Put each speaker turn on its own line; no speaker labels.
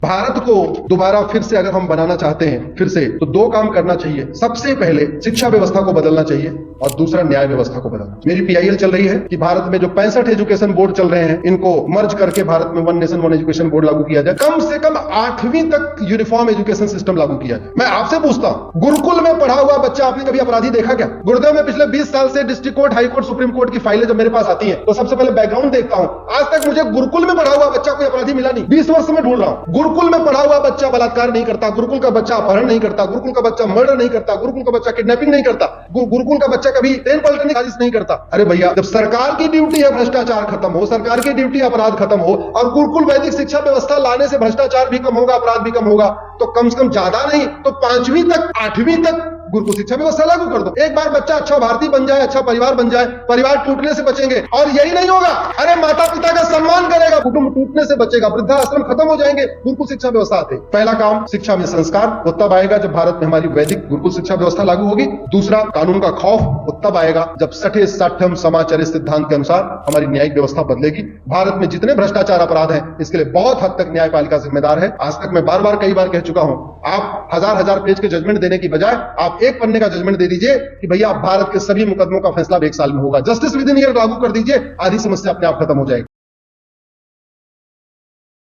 भारत को दोबारा फिर से अगर हम बनाना चाहते हैं फिर से तो दो काम करना चाहिए। सबसे पहले शिक्षा व्यवस्था को बदलना चाहिए और दूसरा न्याय व्यवस्था को बदलना। मेरी पीआईएल चल रही है कि भारत में जो 65 एजुकेशन बोर्ड चल रहे हैं इनको मर्ज करके भारत में one nation one education board लागू किया जाए। कम से कम 8वीं तक यूनिफॉर्म एजुकेशन सिस्टम लागू किया जाए। मैं आपसे पूछता हूं, गुरुकुल में पढ़ा हुआ बच्चा आपने कभी अपराधी देखा क्या? गुरुदेव में पिछले 20 साल से district court, high court, supreme court की फाइलें जब मेरे पास आती हैं तो सबसे पहले बैकग्राउंड देखता हूं। आज तक मुझे गुरुकुल में पढ़ा हुआ बच्चा कोई अपराधी मिला नहीं। 20 वर्ष में ढूंढ रहा हूं। गुरुकुल में पढ़ा हुआ बच्चा बलात्कार नहीं करता, गुरुकुल का बच्चा अपहरण नहीं करता, गुरुकुल का बच्चा मर्डर नहीं करता, गुरुकुल का बच्चा किडनैपिंग नहीं करता, गुरुकुल का बच्चा कभी ट्रेन पलटने की साजिश नहीं करता। अरे भैया, जब सरकार की ड्यूटी है भ्रष्टाचार खत्म हो, सरकार की ड्यूटी अपराध खत्म हो और गुरुकुल वैदिक शिक्षा व्यवस्था लाने से भ्रष्टाचार भी कम होगा, अपराध भी कम होगा, तो कम से कम ज्यादा नहीं तो 5वीं तक 8वीं तक गुरुकुल शिक्षा व्यवस्था लागू कर दो। एक बार बच्चा अच्छा भारतीय बन जाए, अच्छा परिवार बन जाए, परिवार टूटने से बचेंगे। और यही नहीं होगा, अरे माता पिता का सम्मान करेगा, कुटुंब टूटने से बचेगा, वृद्धाश्रम खत्म हो जाएंगे गुरुकुल शिक्षा व्यवस्था आते। पहला काम, शिक्षा में संस्कार, वो तब आएगा जब भारत में हमारी वैदिक गुरुकुल शिक्षा व्यवस्था लागू होगी। दूसरा, कानून का खौफ, वो तब आएगा जब 60 समाचारित सिद्धांत के अनुसार हमारी न्यायिक व्यवस्था बदलेगी। भारत में जितने भ्रष्टाचार अपराध हैं इसके लिए बहुत हद तक न्यायपालिका जिम्मेदार है। आज तक मैं बार बार कई बार कह चुका हूं, आप हजार पेज के जजमेंट देने की बजाय आप एक पन्ने का जजमेंट दे दीजिए कि भैया भारत के सभी मुकदमों का फैसला 1 साल में होगा। जस्टिस विद इन ईयर लागू कर दीजिए, आधी समस्या अपने आप खत्म हो जाएगी।